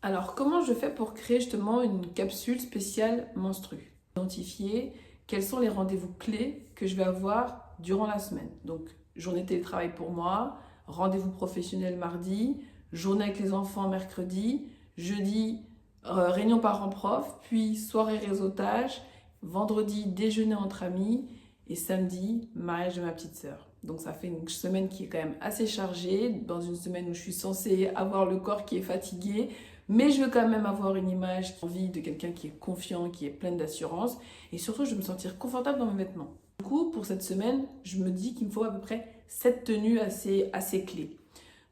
Alors, comment je fais pour créer justement une capsule spéciale menstru? Identifier quels sont les rendez-vous clés que je vais avoir durant la semaine. Donc, journée de télétravail pour moi, rendez-vous professionnel mardi, journée avec les enfants mercredi, jeudi, réunion parents-prof, puis soirée réseautage, vendredi, déjeuner entre amis et samedi, mariage de ma petite sœur. Donc ça fait une semaine qui est quand même assez chargée, dans une semaine où je suis censée avoir le corps qui est fatigué, mais je veux quand même avoir une image qui a envie de quelqu'un qui est confiant, qui est pleine d'assurance. Et surtout, je veux me sentir confortable dans mes vêtements. Du coup, pour cette semaine, je me dis qu'il me faut à peu près 7 tenues assez clés.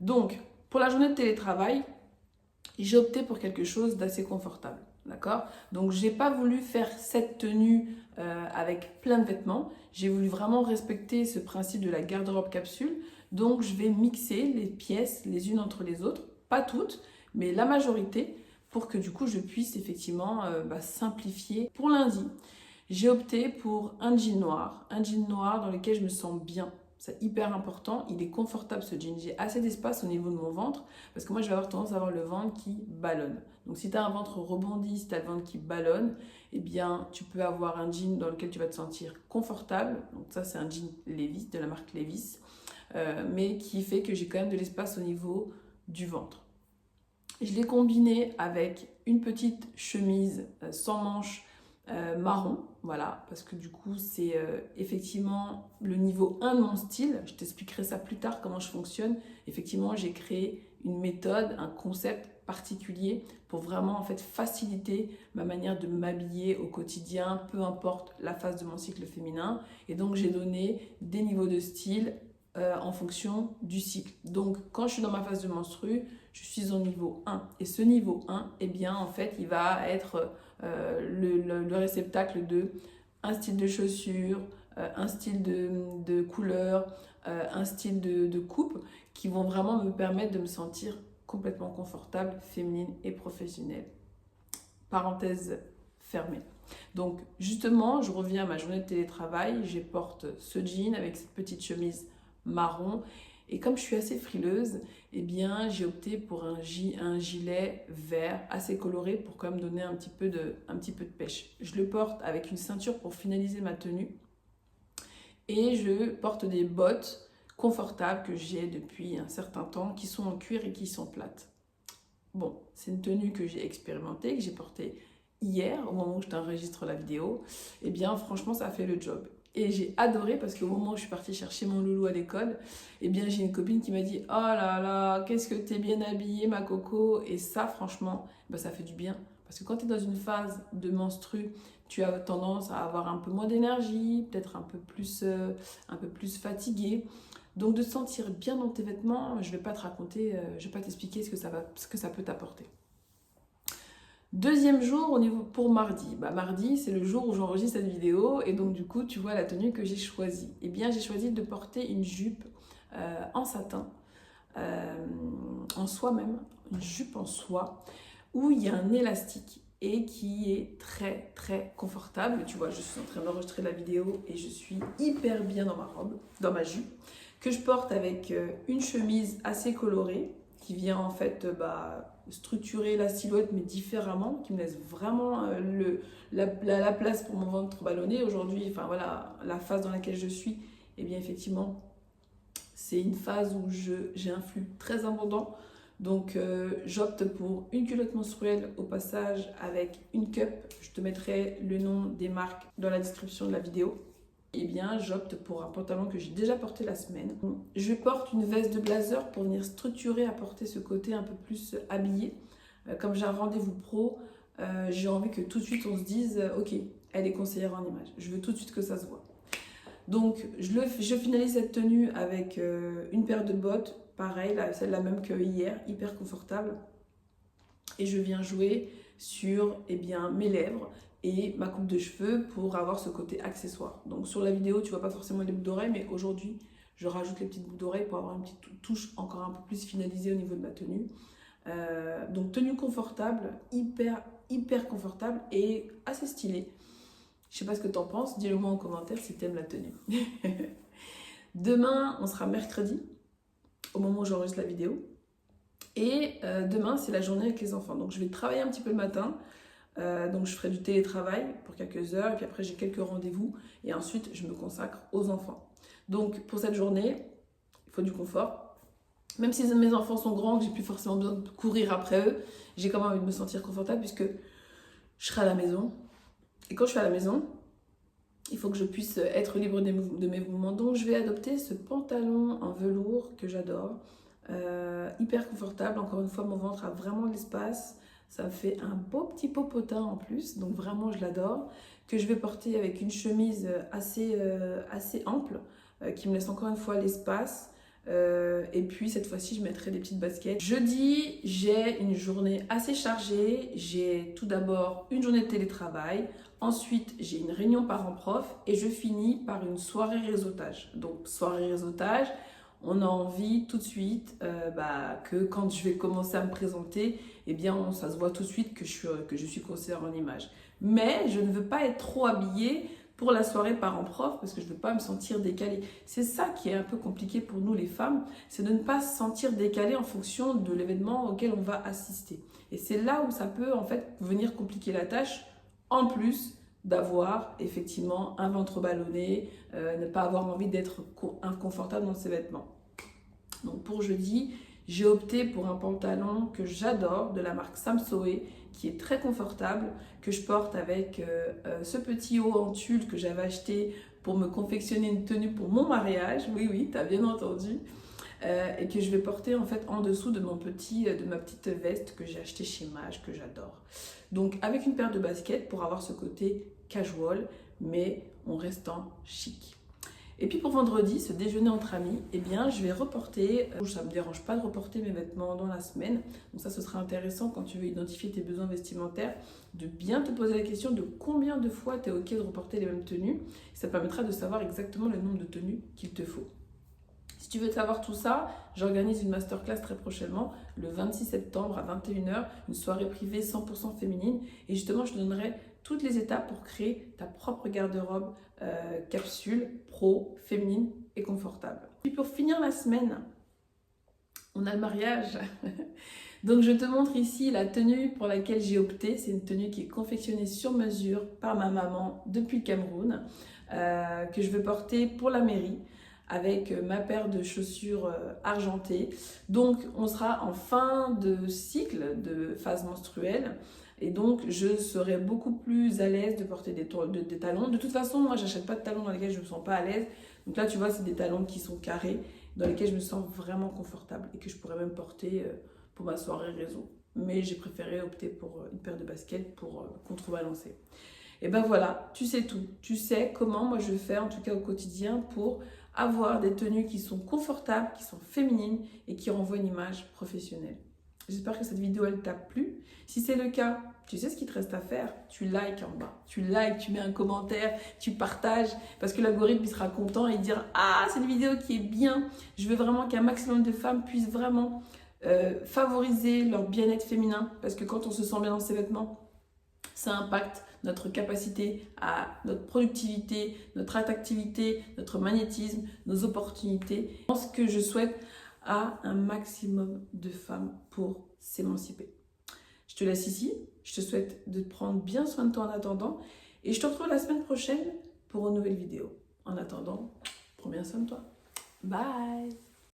Donc, pour la journée de télétravail, j'ai opté pour quelque chose d'assez confortable. D'accord? Donc, j'ai pas voulu faire 7 tenues avec plein de vêtements. J'ai voulu vraiment respecter ce principe de la garde-robe capsule. Donc, je vais mixer les pièces les unes entre les autres. Pas toutes, mais la majorité, pour que du coup je puisse effectivement simplifier. Pour lundi, j'ai opté pour un jean noir dans lequel je me sens bien. C'est hyper important, il est confortable ce jean, j'ai assez d'espace au niveau de mon ventre parce que moi je vais avoir tendance à avoir le ventre qui ballonne. Donc si tu as un ventre rebondi, si tu as le ventre qui ballonne, eh bien tu peux avoir un jean dans lequel tu vas te sentir confortable. Donc ça c'est un jean Levi's, de la marque Levi's, mais qui fait que j'ai quand même de l'espace au niveau du ventre. Je l'ai combiné avec une petite chemise sans manches marron, voilà, parce que du coup c'est effectivement le niveau 1 de mon style. Je t'expliquerai ça plus tard comment je fonctionne. Effectivement, j'ai créé une méthode, un concept particulier pour vraiment en fait faciliter ma manière de m'habiller au quotidien, peu importe la phase de mon cycle féminin. Et donc j'ai donné des niveaux de style en fonction du cycle. Donc quand je suis dans ma phase de menstru, je suis au niveau 1. Et ce niveau 1, eh bien en fait, il va être le réceptacle de un style de chaussures, un style de couleur, un style de coupe qui vont vraiment me permettre de me sentir complètement confortable, féminine et professionnelle. Parenthèse fermée. Donc justement, je reviens à ma journée de télétravail, je porte ce jean avec cette petite chemise marron et comme je suis assez frileuse, eh bien j'ai opté pour un gilet vert assez coloré pour quand même donner un petit peu de pêche. Je le porte avec une ceinture pour finaliser ma tenue et je porte des bottes confortables que j'ai depuis un certain temps qui sont en cuir et qui sont plates. Bon, c'est une tenue que j'ai expérimentée, que j'ai portée hier, au moment où je t'enregistre la vidéo. Eh bien, franchement, ça a fait le job. Et j'ai adoré parce qu'au moment où je suis partie chercher mon loulou à l'école, eh bien, j'ai une copine qui m'a dit « Oh là là, qu'est-ce que t'es bien habillée, ma coco !» Et ça, franchement, ça fait du bien. Parce que quand tu es dans une phase de menstru, tu as tendance à avoir un peu moins d'énergie, peut-être un peu plus fatigué. Donc de te sentir bien dans tes vêtements, je ne vais pas te raconter, je ne vais pas t'expliquer ce que ça peut t'apporter. Deuxième jour pour mardi. Mardi, c'est le jour où j'enregistre cette vidéo et donc du coup, tu vois la tenue que j'ai choisie. Eh bien, j'ai choisi de porter une jupe en satin, en soie même, une jupe en soie, où il y a un élastique et qui est très très confortable. Tu vois, je suis en train d'enregistrer la vidéo et je suis hyper bien dans ma robe, dans ma jupe, que je porte avec une chemise assez colorée qui vient en fait structurer la silhouette mais différemment, qui me laisse vraiment la place pour mon ventre ballonné. Aujourd'hui, enfin voilà, la phase dans laquelle je suis, et bien effectivement, c'est une phase où j'ai un flux très abondant. Donc j'opte pour une culotte menstruelle au passage avec une cup. Je te mettrai le nom des marques dans la description de la vidéo. Eh bien, j'opte pour un pantalon que j'ai déjà porté la semaine. Je porte une veste de blazer pour venir structurer, apporter ce côté un peu plus habillé. Comme j'ai un rendez-vous pro, j'ai envie que tout de suite on se dise « Ok, elle est conseillère en image. Je veux tout de suite que ça se voit. » Donc, je finalise cette tenue avec une paire de bottes, pareil, celle-là même que hier, hyper confortable. Et je viens jouer sur mes lèvres et ma coupe de cheveux pour avoir ce côté accessoire. Donc sur la vidéo, tu vois pas forcément les boucles d'oreilles, mais aujourd'hui, je rajoute les petites boucles d'oreilles pour avoir une petite touche encore un peu plus finalisée au niveau de ma tenue. Donc tenue confortable, hyper confortable et assez stylée. Je sais pas ce que tu en penses, dis-le moi en commentaire si tu aimes la tenue. Demain, on sera mercredi, au moment où j'enregistre la vidéo. Et demain, c'est la journée avec les enfants. Donc je vais travailler un petit peu le matin. Donc je ferai du télétravail pour quelques heures. Et puis après, j'ai quelques rendez-vous. Et ensuite, je me consacre aux enfants. Donc pour cette journée, il faut du confort. Même si mes enfants sont grands, que j'ai plus forcément besoin de courir après eux, j'ai quand même envie de me sentir confortable puisque je serai à la maison. Et quand je suis à la maison, il faut que je puisse être libre de mes mouvements. Donc je vais adopter ce pantalon en velours que j'adore. Hyper confortable. Encore une fois, mon ventre a vraiment de l'espace. Ça me fait un beau petit popotin en plus. Donc vraiment, je l'adore. Que je vais porter avec une chemise assez ample qui me laisse encore une fois l'espace. Et puis cette fois-ci, je mettrai des petites baskets. Jeudi, j'ai une journée assez chargée. J'ai tout d'abord une journée de télétravail. Ensuite, j'ai une réunion parents-prof et je finis par une soirée réseautage. Donc, soirée réseautage, on a envie tout de suite que quand je vais commencer à me présenter, eh bien, ça se voit tout de suite que je suis conseillère en image. Mais je ne veux pas être trop habillée pour la soirée parents-prof parce que je ne veux pas me sentir décalée. C'est ça qui est un peu compliqué pour nous les femmes, c'est de ne pas se sentir décalée en fonction de l'événement auquel on va assister. Et c'est là où ça peut en fait venir compliquer la tâche, en plus d'avoir effectivement un ventre ballonné, ne pas avoir envie d'être inconfortable dans ses vêtements. Donc pour jeudi, j'ai opté pour un pantalon que j'adore de la marque Samsoe, qui est très confortable, que je porte avec ce petit haut en tulle que j'avais acheté pour me confectionner une tenue pour mon mariage. Oui, tu as bien entendu. Et que je vais porter en fait en dessous de ma petite veste que j'ai achetée chez Mage, que j'adore. Donc avec une paire de baskets pour avoir ce côté casual, mais en restant chic. Et puis pour vendredi, ce déjeuner entre amis, eh bien je vais reporter, ça ne me dérange pas de reporter mes vêtements dans la semaine, donc ça ce sera intéressant quand tu veux identifier tes besoins vestimentaires, de bien te poser la question de combien de fois tu es ok de reporter les mêmes tenues, ça te permettra de savoir exactement le nombre de tenues qu'il te faut. Si tu veux savoir tout ça, j'organise une masterclass très prochainement, le 26 septembre à 21h, une soirée privée 100% féminine. Et justement, je te donnerai toutes les étapes pour créer ta propre garde-robe capsule pro, féminine et confortable. Puis pour finir la semaine, on a le mariage. Donc je te montre ici la tenue pour laquelle j'ai opté. C'est une tenue qui est confectionnée sur mesure par ma maman depuis le Cameroun, que je veux porter pour la mairie, avec ma paire de chaussures argentées. Donc on sera en fin de cycle de phase menstruelle et donc je serai beaucoup plus à l'aise de porter des talons. De toute façon, moi j'achète pas de talons dans lesquels je me sens pas à l'aise. Donc là tu vois, c'est des talons qui sont carrés, dans lesquels je me sens vraiment confortable et que je pourrais même porter pour ma soirée réseau. Mais j'ai préféré opter pour une paire de baskets pour contrebalancer. Et ben voilà, tu sais tout. Tu sais comment moi je fais en tout cas au quotidien pour avoir des tenues qui sont confortables, qui sont féminines et qui renvoient une image professionnelle. J'espère que cette vidéo elle t'a plu. Si c'est le cas, tu sais ce qu'il te reste à faire. Tu likes en bas. Tu likes, tu mets un commentaire, tu partages parce que l'algorithme il sera content et il dira « Ah, c'est une vidéo qui est bien. Je veux vraiment qu'un maximum de femmes puissent vraiment favoriser leur bien-être féminin parce que quand on se sent bien dans ses vêtements, ça impacte notre capacité à notre productivité, notre attractivité, notre magnétisme, nos opportunités. Je pense que je souhaite à un maximum de femmes pour s'émanciper. Je te laisse ici. Je te souhaite de prendre bien soin de toi en attendant. Et je te retrouve la semaine prochaine pour une nouvelle vidéo. En attendant, prends bien soin de toi. Bye!